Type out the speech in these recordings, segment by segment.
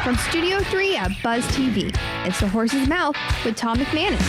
From Studio 3 at Buzz TV, it's The Horse's Mouth with Tom McManus.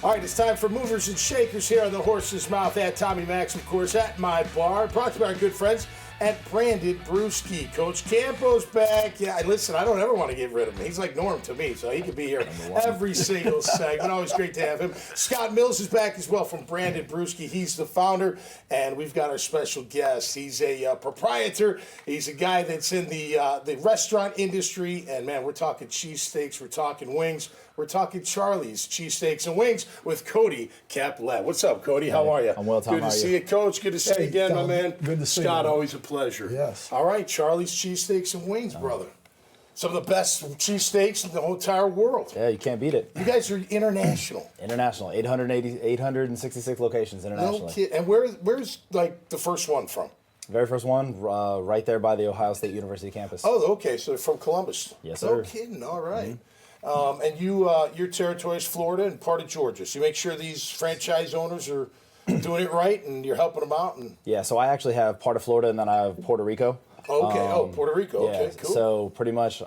All right, it's time for Movers and Shakers here on The Horse's Mouth at Tommy Max, of course, at my bar. Brought to you by our good friends at Branded Brewski. Coach Campo's back. Yeah, listen, I don't ever want to get rid of him. He's like Norm to me, so he could be here every single segment. Always great to have him. Scott Mills is back as well from Branded Brewski. He's the founder, and we've got our special guest. He's a proprietor. He's a guy that's in the restaurant industry, and, man, we're talking cheesesteaks, we're talking wings, we're talking Charlie's cheesesteaks and wings with Cody Caplette. What's up, Cody? How are you? I'm well, Tom. Good to see you, Coach. Good to see you again, Tom. my man. Good to see you. Scott, always a pleasure. Yes. All right, Charlie's cheesesteaks and wings, brother. Some of the best cheesesteaks in the whole entire world. Yeah, you can't beat it. You guys are international. International, 866 locations internationally. No kid. And where's like the first one from? Very first one, right there by the Ohio State University campus. Oh, okay. So they're from Columbus. Yes, No sir. kidding. All right. And your territory is Florida and part of Georgia. So you make sure these franchise owners are doing it right and you're helping them out. And Yeah, so I actually have part of Florida and then I have Puerto Rico. okay. Puerto Rico. Yeah, Okay, cool. so pretty much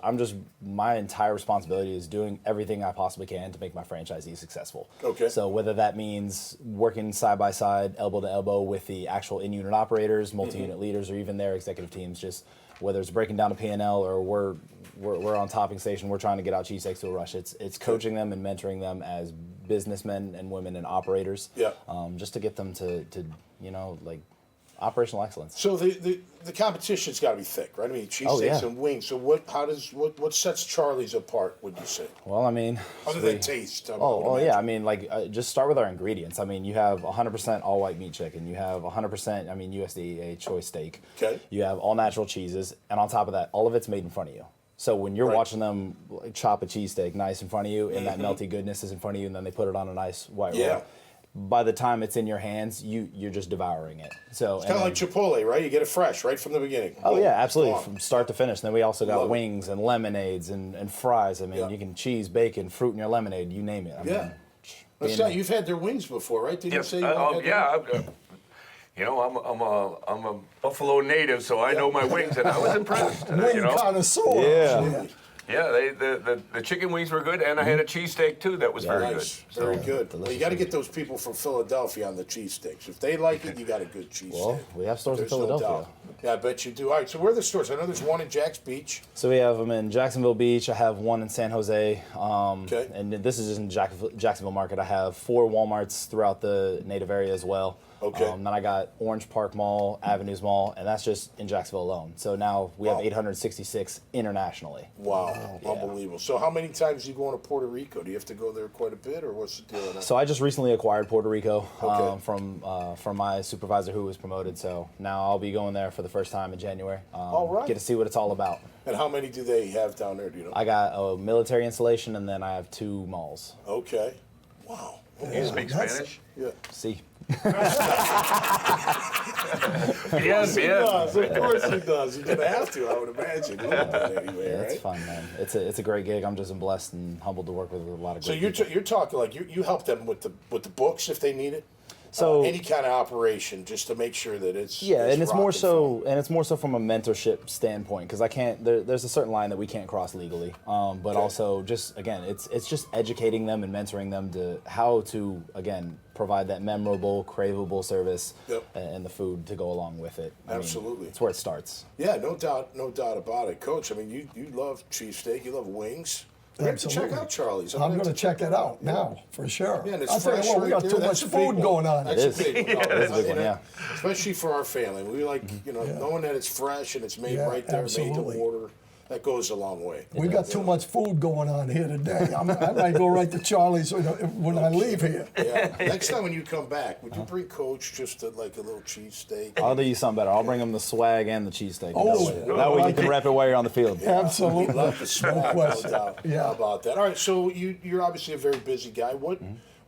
my entire responsibility is doing everything I possibly can to make my franchisee successful. Okay. So whether that means working side by side, elbow to elbow with the actual in-unit operators, multi-unit leaders, or even their executive teams, just whether it's breaking down a P&L or we're on topping station, we're trying to get out cheesesteaks to a rush. It's coaching them and mentoring them as businessmen and women and operators. Yeah. Just to get them to operational excellence. So the competition's got to be thick, right? I mean, cheesesteaks Oh, yeah. and wings. So what sets Charlie's apart? Would you say? Well, I mean, Other than taste. yeah. I mean, just start with our ingredients. I mean, you have 100% all white meat chicken. You have 100%, USDA choice steak. Okay. You have all natural cheeses, and on top of that, all of it's made in front of you. So when you're Right. watching them chop a cheesesteak nice in front of you, and that melty goodness is in front of you, and then they put it on a nice white Yeah. roll. By the time it's in your hands, you're just devouring it. So It's kind of like Chipotle, right? You get it fresh right from the beginning. Oh Boom, yeah, absolutely, gone. from start to finish. And then we also got Love it. wings and lemonades and fries. I mean, Yeah. you can cheese, bacon, fruit in your lemonade, you name it. I Yeah. mean, Now, being- Scott, you've had their wings before, right? Didn't you Yes. say you had Yeah. I'm a Buffalo native, so I know my wings, and I was impressed. Wing connoisseur. Yeah. Yeah, the chicken wings were good, and I had a cheesesteak too that was very Nice. good. Very good. Well, you got to get those people from Philadelphia on the cheesesteaks. If they like it, you got a good cheesesteak. Well, we have stores in There's no Philadelphia. doubt. Yeah, I bet you do. All right, so where are the stores? I know there's one in Jack's Beach. So we have them in Jacksonville Beach. I have one in San Jose. Okay. And this is just in Jacksonville market. I have 4 Walmarts throughout the native area as well. Okay. Then I got Orange Park Mall, Avenues Mall, and that's just in Jacksonville alone. So now we have 866 internationally. Wow, unbelievable. So how many times do you go into Puerto Rico? Do you have to go there quite a bit, or what's the deal with that? So I just recently acquired Puerto Rico Okay. from my supervisor who was promoted. So now I'll be going there for the first time in January. All right. Get to see what it's all about. And how many do they have down there, do you know? I got a military installation and then I have 2 malls. Okay. Wow. You speak that's- Spanish? Yeah. See. Yes, He yes. does. Of course he does. You're going to have to, I would imagine. A little bit anyway, Yeah, right? it's fun, man. It's a great gig. I'm just blessed and humbled to work with a lot of So great people. you're talking like you help them with the books if they need it? So any kind of operation just to make sure that it's and it's more rocking so from a mentorship standpoint because I can't. There's a certain line that we can't cross legally. But also just again, it's just educating them and mentoring them to how to again provide that memorable, craveable service Yep. and the food to go along with it. I mean, Absolutely. it's where it starts. Yeah, no doubt about it, Coach. I mean, you love cheesesteak, you love wings. We have to check Absolutely. out Charlie's. I'm going to check it out now, for sure. Yeah, and it's I'll tell you fresh what, we right got there. too That's much a big food one. going on. That's It is. a big one. It is a big one, yeah. Especially for our family. We like, knowing that it's fresh and it's made Yeah, right there, absolutely. made to order. That goes a long way. We got too much food going on here today. I might go right to Charlie's when I leave here. Yeah. Next time when you come back, would you bring Coach just like a little cheesesteak? I'll do you something better. I'll bring them the swag and the cheesesteak. Oh, that way you can rep it while you're on the field. Absolutely. Love the swag, No no question. doubt Yeah. about that. All right, so you're obviously a very busy guy.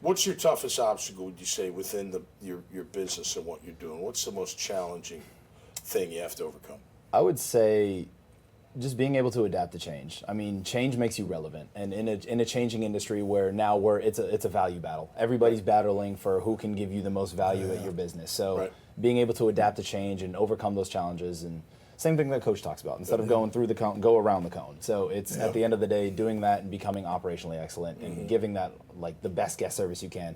What's your toughest obstacle, would you say, within your business and what you're doing? What's the most challenging thing you have to overcome? I would say just being able to adapt to change. I mean, change makes you relevant, and in a changing industry where now it's a value battle. Everybody's battling for who can give you the most value at your business. So being able to adapt to change and overcome those challenges, and same thing that Coach talks about. Instead of going through the cone, go around the cone. So it's at the end of the day doing that and becoming operationally excellent and giving that like the best guest service you can.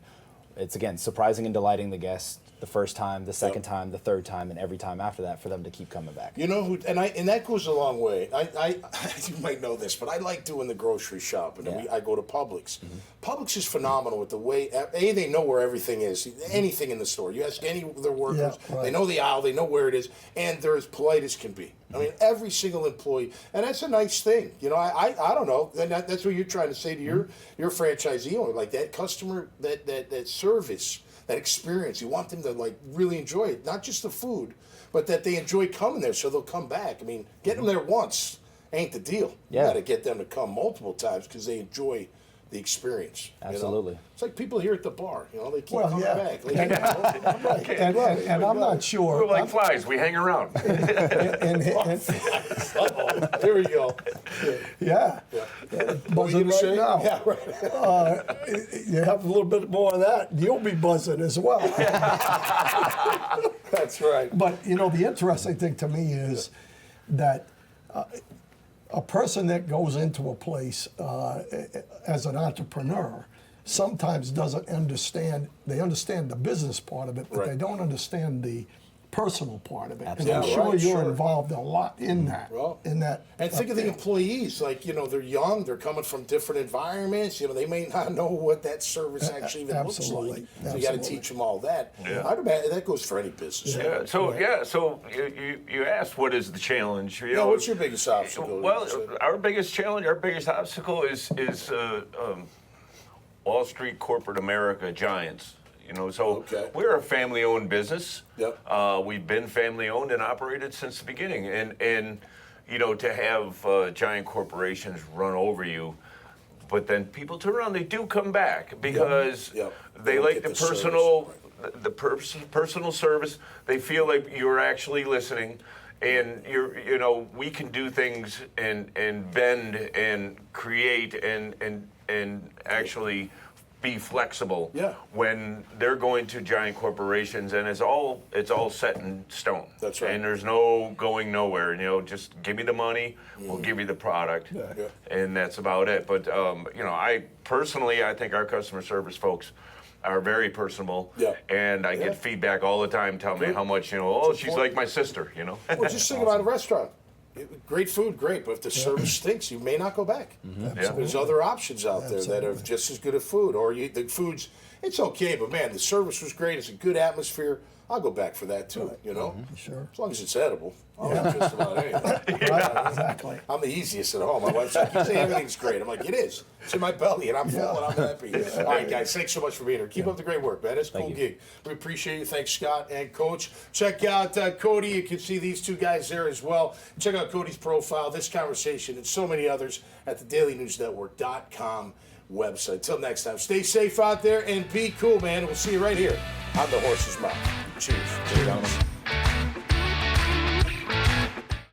It's again surprising and delighting the guests the first time, the second time, the third time, and every time after that for them to keep coming back. You know who, and that goes a long way. You might know this, but I like doing the grocery shopping. I go to Publix. Publix is phenomenal with the way they know where everything is. Anything in the store, you ask any of their workers, they know the aisle, they know where it is, and they're as polite as can be. I mean, every single employee, and that's a nice thing. You know, I don't know, and that's what you're trying to say to your franchisee owner, like that customer, that service, that experience. You want them to like really enjoy it, not just the food, but that they enjoy coming there, so they'll come back. I mean, getting them there once ain't the deal. You got to get them to come multiple times because they enjoy the experience. Absolutely. You know? It's like people here at the bar. You know, they keep coming back. Like, And I'm not sure. We're like flies. We hang around. And there we go. Buzzing right now. Yeah, right. You have a little bit more of that, you'll be buzzing as well. That's right. But, you know, the interesting thing to me is that a person that goes into a place as an entrepreneur sometimes doesn't understand. They understand the business part of it, but they don't understand the personal part of it. Absolutely. And I'm sure you're involved a lot in that. Well, and think of the employees. Like, you know, they're young. They're coming from different environments. You know, they may not know what that service actually even looks like. So you got to teach them all that. I'd imagine that goes for any business. So you asked what is the challenge? You know, what's your biggest obstacle? Well, our biggest challenge, our biggest obstacle is Wall Street corporate America giants. You know, so we're a family-owned business. We've been family-owned and operated since the beginning, and you know, to have giant corporations run over you, but then people turn around, they do come back because they like the personal, personal service. They feel like you're actually listening, and you know, we can do things and bend and create and actually be flexible when they're going to giant corporations, and it's all set in stone. That's right. And there's no going nowhere. You know, just give me the money, we'll give you the product, and that's about it. But you know, I think our customer service folks are very personable, and I get feedback all the time telling me how much, you know, she's like my sister, you know. Well, just think about a restaurant. Great food, great, but if the service stinks, you may not go back. There's other options out there that are just as good as food, or the food's, it's okay, but man, the service was great, it's a good atmosphere, I'll go back for that too, you know? Sure. As long as it's edible. I'll eat just about anything. Exactly. I'm the easiest at home. My wife's like, you say everything's great. I'm like, it is. It's in my belly, and I'm full, and I'm happy. All right, guys, thanks so much for being here. Keep up the great work, man. It's a cool gig. We appreciate you. Thanks, Scott and Coach. Check out Cody. You can see these two guys there as well. Check out Cody's profile, this conversation, and so many others at the dailynewsnetwork.com website. Until next time, stay safe out there and be cool, man. We'll see you right here on The Horse's Mouth. Cheers. Cheers, gentlemen.